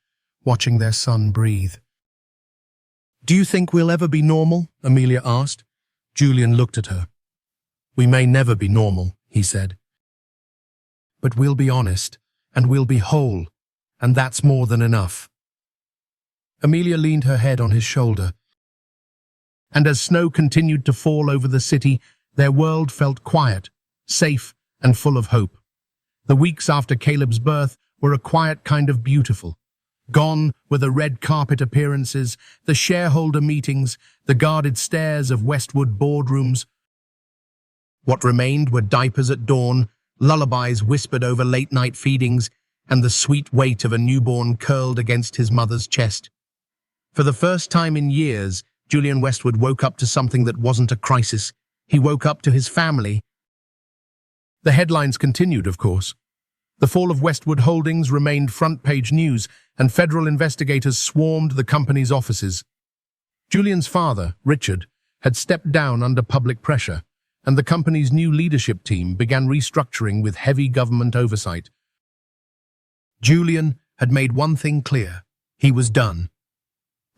Speaker 2: watching their son breathe. "Do you think we'll ever be normal?" Amelia asked. Julian looked at her. "We may never be normal," he said. "But we'll be honest, and we'll be whole, and that's more than enough." Amelia leaned her head on his shoulder, and as snow continued to fall over the city, their world felt quiet, safe, and full of hope. The weeks after Caleb's birth were a quiet kind of beautiful. Gone were the red carpet appearances, the shareholder meetings, the guarded stairs of Westwood boardrooms. What remained were diapers at dawn, lullabies whispered over late-night feedings, and the sweet weight of a newborn curled against his mother's chest. For the first time in years, Julian Westwood woke up to something that wasn't a crisis. He woke up to his family. The headlines continued, of course. The fall of Westwood Holdings remained front-page news, and federal investigators swarmed the company's offices. Julian's father, Richard, had stepped down under public pressure, and the company's new leadership team began restructuring with heavy government oversight. Julian had made one thing clear. He was done.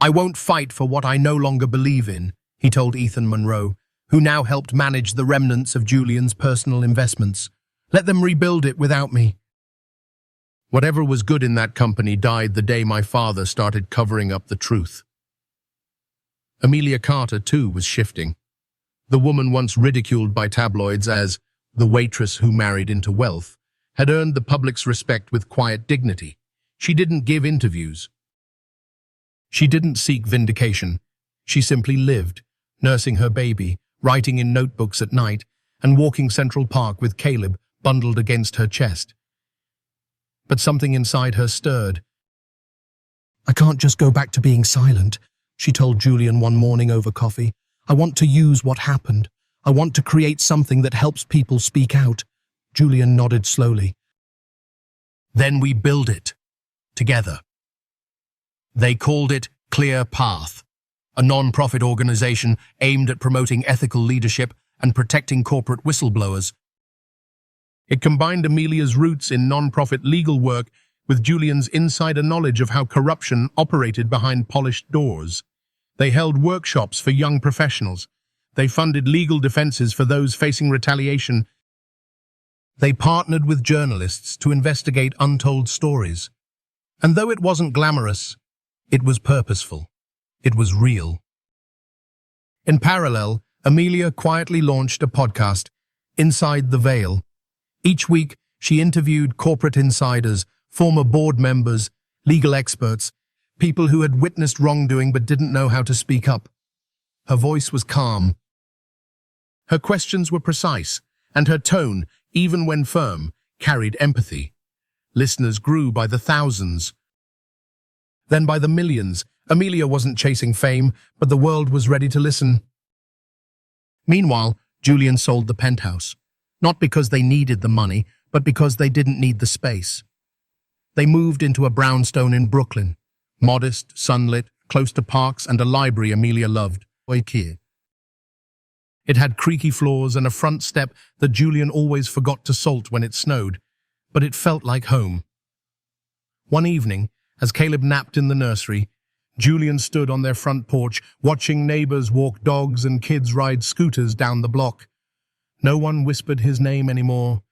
Speaker 2: "I won't fight for what I no longer believe in," he told Ethan Monroe, who now helped manage the remnants of Julian's personal investments. "Let them rebuild it without me." Whatever was good in that company died the day my father started covering up the truth. Amelia Carter, too, was shifting. The woman once ridiculed by tabloids as the waitress who married into wealth had earned the public's respect with quiet dignity. She didn't give interviews. She didn't seek vindication. She simply lived, nursing her baby, writing in notebooks at night, and walking Central Park with Caleb bundled against her chest. But something inside her stirred. "I can't just go back to being silent," she told Julian one morning over coffee. "I want to use what happened. I want to create something that helps people speak out." Julian nodded slowly. "Then we build it. Together." They called it Clear Path, a non-profit organization aimed at promoting ethical leadership and protecting corporate whistleblowers. It combined Amelia's roots in non-profit legal work with Julian's insider knowledge of how corruption operated behind polished doors. They held workshops for young professionals. They funded legal defenses for those facing retaliation. They partnered with journalists to investigate untold stories. And though it wasn't glamorous, it was purposeful. It was real. In parallel, Amelia quietly launched a podcast, Inside the Veil. Each week, she interviewed corporate insiders, former board members, legal experts, people who had witnessed wrongdoing but didn't know how to speak up. Her voice was calm. Her questions were precise, and her tone, even when firm, carried empathy. Listeners grew by the thousands. Then by the millions. Amelia wasn't chasing fame, but the world was ready to listen. Meanwhile, Julian sold the penthouse. Not because they needed the money, but because they didn't need the space. They moved into a brownstone in Brooklyn, modest, sunlit, close to parks and a library Amelia loved, It had creaky floors and a front step that Julian always forgot to salt when it snowed, but it felt like home. One evening, as Caleb napped in the nursery, Julian stood on their front porch, watching neighbors walk dogs and kids ride scooters down the block. No one whispered his name anymore.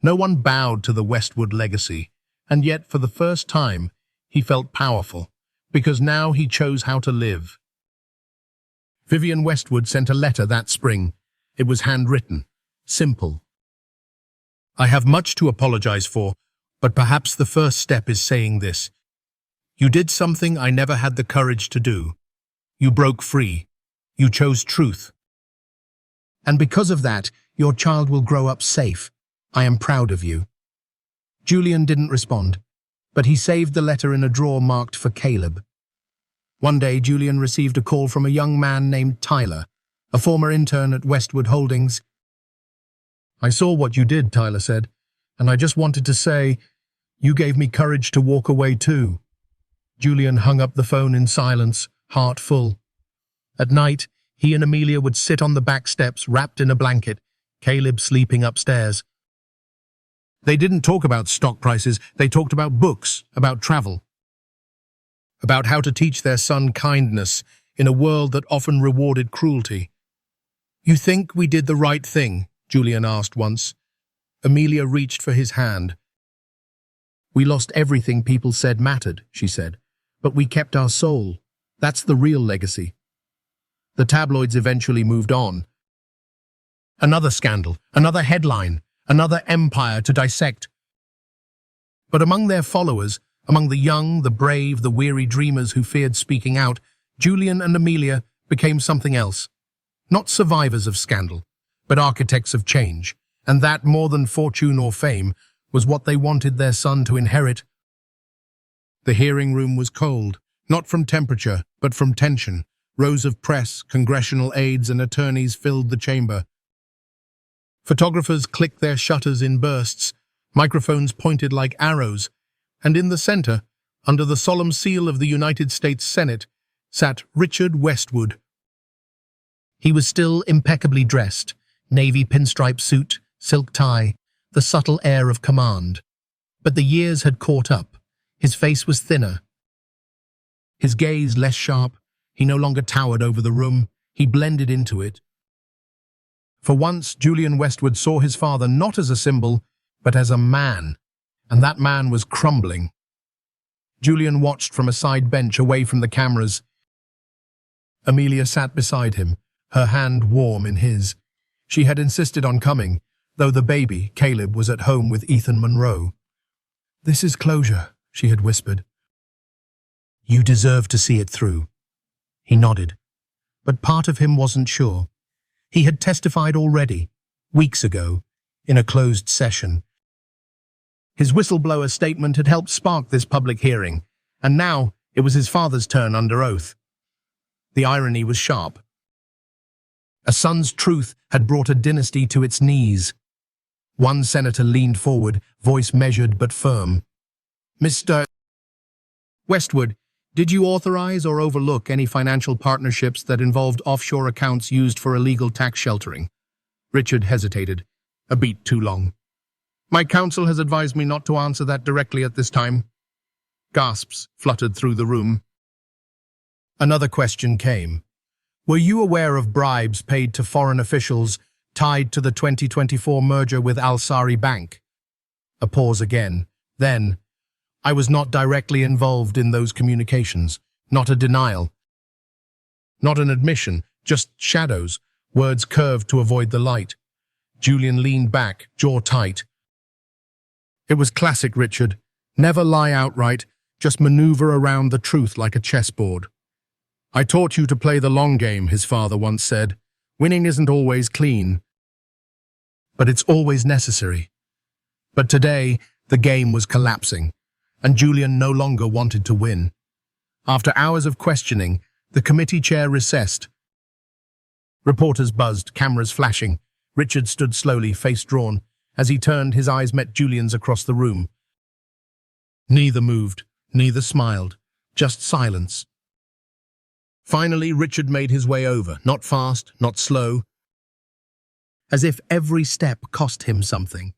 Speaker 2: No one bowed to the Westwood legacy, and yet for the first time, he felt powerful, because now he chose how to live. Vivian Westwood sent a letter that spring. It was handwritten, simple. "I have much to apologize for, but perhaps the first step is saying this. You did something I never had the courage to do. You broke free. You chose truth. And because of that, your child will grow up safe. I am proud of you." Julian didn't respond, but he saved the letter in a drawer marked for Caleb. One day, Julian received a call from a young man named Tyler, a former intern at Westwood Holdings. "I saw what you did," Tyler said, "and I just wanted to say, you gave me courage to walk away too." Julian hung up the phone in silence, heart full. At night, he and Amelia would sit on the back steps wrapped in a blanket, Caleb sleeping upstairs.
Speaker 1: They didn't talk about stock prices, they talked about books, about travel, about how to teach their son kindness in a world that often rewarded cruelty. "You think we did the right thing?" Julian asked once. Amelia reached for his hand. "We lost everything people said mattered," she said, "but we kept our soul. That's the real legacy." The tabloids eventually moved on. Another scandal, another headline, another empire to dissect. But among their followers, among the young, the brave, the weary dreamers who feared speaking out, Julian and Amelia became something else. Not survivors of scandal, but architects of change. And that, more than fortune or fame, was what they wanted their son to inherit. The hearing room was cold, not from temperature, but from tension. Rows of press, congressional aides, and attorneys filled the chamber. Photographers clicked their shutters in bursts, microphones pointed like arrows, and in the center, under the solemn seal of the United States Senate, sat Richard Westwood. He was still impeccably dressed, navy pinstripe suit, silk tie, the subtle air of command. But the years had caught up. His face was thinner, his gaze less sharp. He no longer towered over the room. He blended into it. For once, Julian Westwood saw his father not as a symbol, but as a man, and that man was crumbling. Julian watched from a side bench away from the cameras. Amelia sat beside him, her hand warm in his. She had insisted on coming, though the baby, Caleb, was at home with Ethan Monroe. "This is closure," she had whispered. "You deserve to see it through." He nodded, but part of him wasn't sure. He had testified already, weeks ago, in a closed session. His whistleblower statement had helped spark this public hearing, and now it was his father's turn under oath. The irony was sharp. A son's truth had brought a dynasty to its knees. One senator leaned forward, voice measured but firm. "Mr. Westwood, did you authorize or overlook any financial partnerships that involved offshore accounts used for illegal tax sheltering?" Richard hesitated, a beat too long. "My counsel has advised me not to answer that directly at this time." Gasps fluttered through the room. Another question came. "Were you aware of bribes paid to foreign officials tied to the 2024 merger with Al-Sari Bank?" A pause again. Then, "I was not directly involved in those communications." Not a denial. Not an admission, just shadows, words curved to avoid the light. Julian leaned back, jaw tight. It was classic Richard. Never lie outright, just maneuver around the truth like a chessboard. "I taught you to play the long game," his father once said. "Winning isn't always clean, but it's always necessary." But today, the game was collapsing, and Julian no longer wanted to win. After hours of questioning, the committee chair recessed. Reporters buzzed, cameras flashing. Richard stood slowly, face drawn. As he turned, his eyes met Julian's across the room. Neither moved, neither smiled, just silence. Finally, Richard made his way over, not fast, not slow, as if every step cost him something.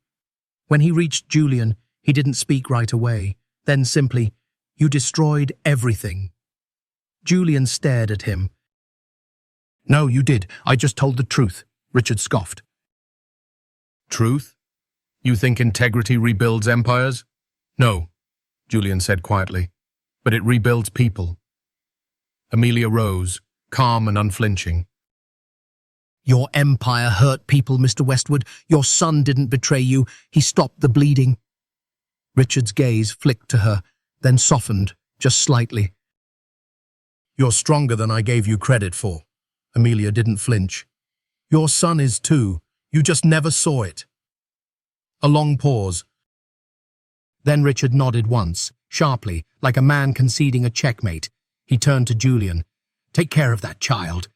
Speaker 1: When he reached Julian, he didn't speak right away, then simply, "You destroyed everything." Julian stared at him. "No, you did. I just told the truth," Richard scoffed. "Truth? You think integrity rebuilds empires?" "No," Julian said quietly, "but it rebuilds people." Amelia rose, calm and unflinching. "Your empire hurt people, Mr. Westwood. Your son didn't betray you. He stopped the bleeding." Richard's gaze flicked to her, then softened, just slightly. "You're stronger than I gave you credit for." Amelia didn't flinch. "Your son is too. You just never saw it." A long pause. Then Richard nodded once, sharply, like a man conceding a checkmate. He turned to Julian. "Take care of that child.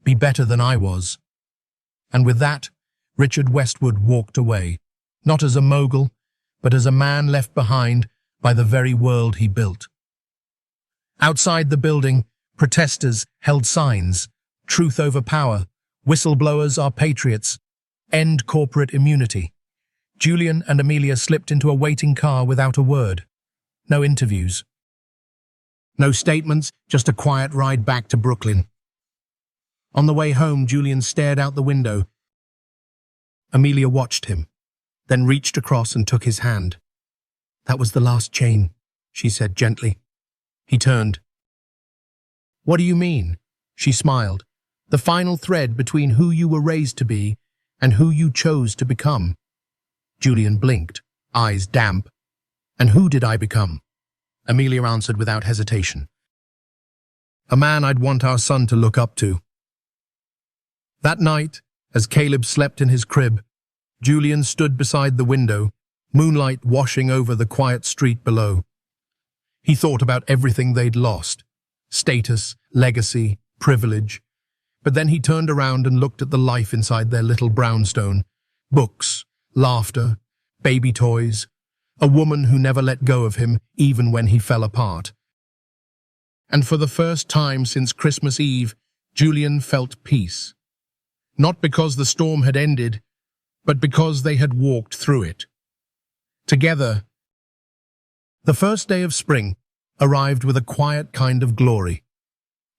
Speaker 1: Be better than I was." And with that, Richard Westwood walked away, not as a mogul, but as a man left behind by the very world he built. Outside the building, protesters held signs. "Truth over power. Whistleblowers are patriots. End corporate immunity."
Speaker 2: Julian and Amelia slipped into a waiting car without a word. No interviews. No statements, just a quiet ride back to Brooklyn. On the way home, Julian stared out the window. Amelia watched him, then reached across and took his hand. "That was the last chain," she said gently. He turned. "What do you mean?" She smiled. "The final thread between who you were raised to be and who you chose to become." Julian blinked, eyes damp. "And who did I become?" Amelia answered without hesitation. "A man I'd want our son to look up to." That night, as Caleb slept in his crib, Julian stood beside the window, moonlight washing over the quiet street below. He thought about everything they'd lost: status, legacy, privilege. But then he turned around and looked at the life inside their little brownstone. Books, laughter, baby toys, a woman who never let go of him even when he fell apart. And for the first time since Christmas Eve, Julian felt peace. Not because the storm had ended, but because they had walked through it. Together. The first day of spring arrived with a quiet kind of glory.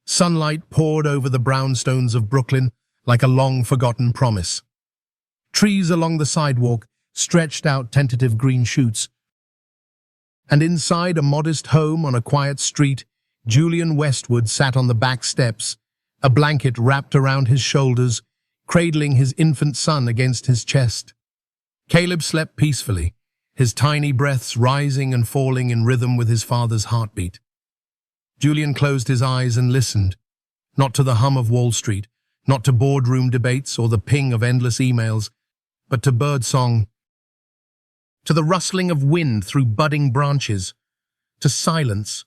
Speaker 2: Sunlight poured over the brownstones of Brooklyn like a long-forgotten promise. Trees along the sidewalk stretched out tentative green shoots. And inside a modest home on a quiet street, Julian Westwood sat on the back steps, a blanket wrapped around his shoulders, cradling his infant son against his chest. Caleb slept peacefully, his tiny breaths rising and falling in rhythm with his father's heartbeat. Julian closed his eyes and listened, not to the hum of Wall Street, not to boardroom debates or the ping of endless emails, but to birdsong, to the rustling of wind through budding branches, to silence,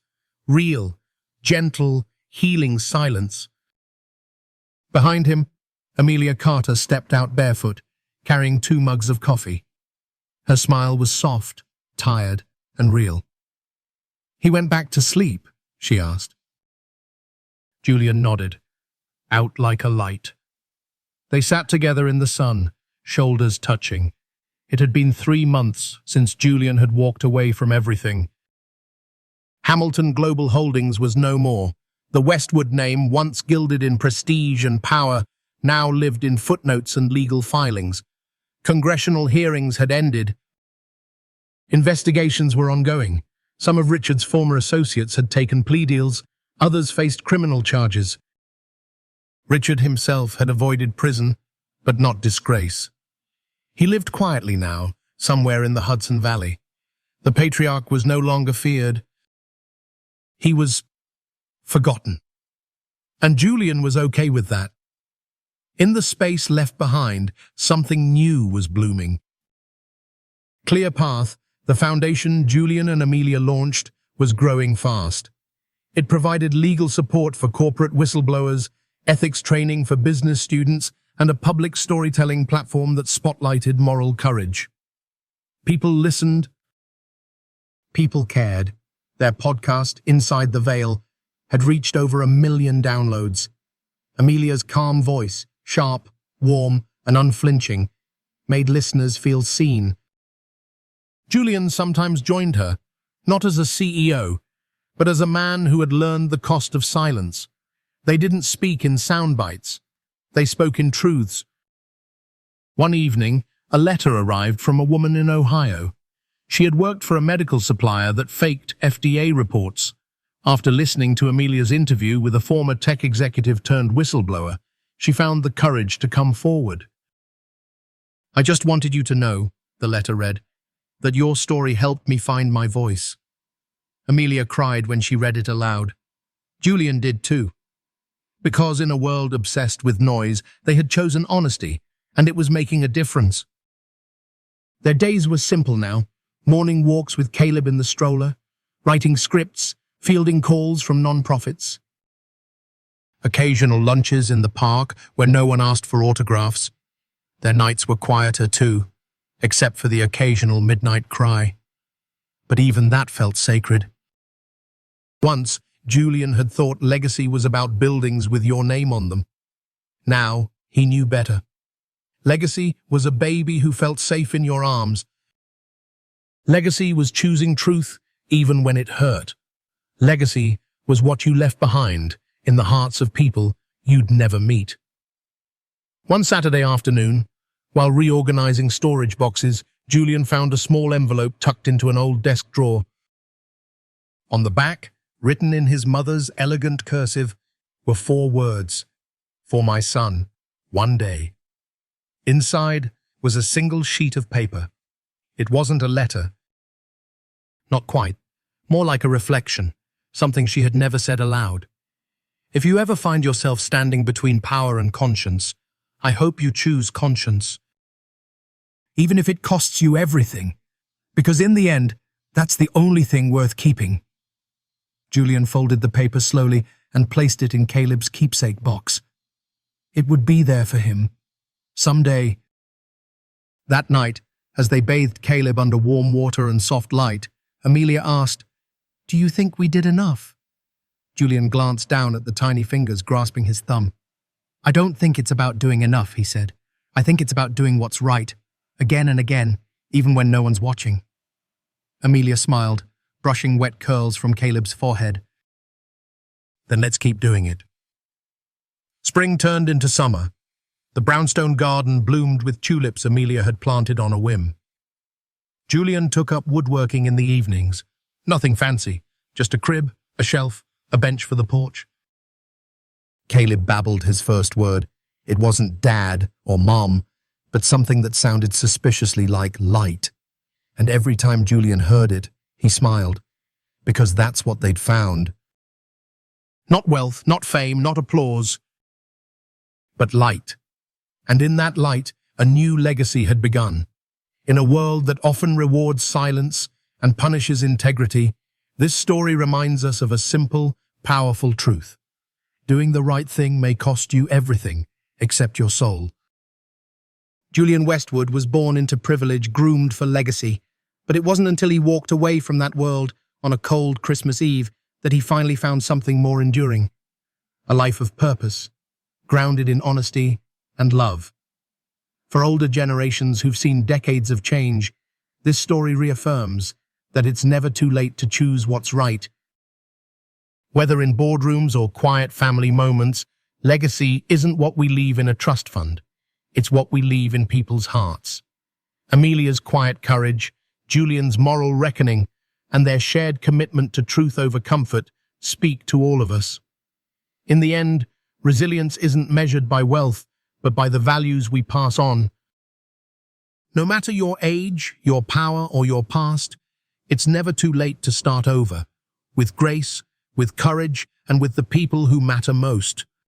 Speaker 2: real, gentle, healing silence. Behind him, Amelia Carter stepped out barefoot, carrying 2 mugs of coffee. Her smile was soft, tired, and real. "He went back to sleep?" she asked. Julian nodded, out like a light. They sat together in the sun, shoulders touching. It had been 3 months since Julian had walked away from everything. Hamilton Global Holdings was no more. The Westwood name, once gilded in prestige and power, now lived in footnotes and legal filings. Congressional hearings had ended. Investigations were ongoing. Some of Richard's former associates had taken plea deals, others faced criminal charges. Richard himself had avoided prison, but not disgrace. He lived quietly now, somewhere in the Hudson Valley. The patriarch was no longer feared. He was forgotten. And Julian was okay with that. In the space left behind, something new was blooming. Clear Path, the foundation Julian and Amelia launched, was growing fast. It provided legal support for corporate whistleblowers, ethics training for business students, and a public storytelling platform that spotlighted moral courage. People listened. People cared. Their podcast, Inside the Veil, had reached over 1 million downloads. Amelia's calm voice, sharp, warm, and unflinching, made listeners feel seen. Julian sometimes joined her, not as a CEO, but as a man who had learned the cost of silence. They didn't speak in sound bites. They spoke in truths. One evening, a letter arrived from a woman in Ohio. She had worked for a medical supplier that faked FDA reports. After listening to Amelia's interview with a former tech executive turned whistleblower, she found the courage to come forward. "I just wanted you to know," the letter read, "that your story helped me find my voice." Amelia cried when she read it aloud. Julian did too. Because in a world obsessed with noise, they had chosen honesty, and it was making a difference. Their days were simple now: morning walks with Caleb in the stroller, writing scripts, fielding calls from non-profits. Occasional lunches in the park where no one asked for autographs. Their nights were quieter too, except for the occasional midnight cry. But even that felt sacred. Once, Julian had thought legacy was about buildings with your name on them. Now, he knew better. Legacy was a baby who felt safe in your arms. Legacy was choosing truth even when it hurt. Legacy was what you left behind in the hearts of people you'd never meet. One Saturday afternoon, while reorganizing storage boxes, Julian found a small envelope tucked into an old desk drawer. On the back, written in his mother's elegant cursive, were 4 words: "For my son, one day." Inside was a single sheet of paper. It wasn't a letter. Not quite. More like a reflection, something she had never said aloud. If you ever find yourself standing between power and conscience, I hope you choose conscience. Even if it costs you everything, because in the end, that's the only thing worth keeping. Julian folded the paper slowly and placed it in Caleb's keepsake box. It would be there for him. Someday. That night, as they bathed Caleb under warm water and soft light, Amelia asked, "Do you think we did enough?" Julian glanced down at the tiny fingers grasping his thumb. "I don't think it's about doing enough," he said. "I think it's about doing what's right, again and again, even when no one's watching." Amelia smiled, brushing wet curls from Caleb's forehead. "Then let's keep doing it." Spring turned into summer. The brownstone garden bloomed with tulips Amelia had planted on a whim. Julian took up woodworking in the evenings. Nothing fancy, just a crib, a shelf, a bench for the porch. Caleb babbled his first word. It wasn't dad or mom, but something that sounded suspiciously like light. And every time Julian heard it, he smiled, because that's what they'd found. Not wealth, not fame, not applause, but light. And in that light, a new legacy had begun. In a world that often rewards silence and punishes integrity, this story reminds us of a simple, powerful truth. Doing the right thing may cost you everything, except your soul. Julian Westwood was born into privilege, groomed for legacy, but it wasn't until he walked away from that world on a cold Christmas Eve that he finally found something more enduring. A life of purpose, grounded in honesty and love. For older generations who've seen decades of change, this story reaffirms that it's never too late to choose what's right. Whether in boardrooms or quiet family moments, legacy isn't what we leave in a trust fund. It's what we leave in people's hearts. Amelia's quiet courage, Julian's moral reckoning, and their shared commitment to truth over comfort speak to all of us. In the end, resilience isn't measured by wealth, but by the values we pass on. No matter your age, your power, or your past, it's never too late to start over, with grace, with courage, and with the people who matter most.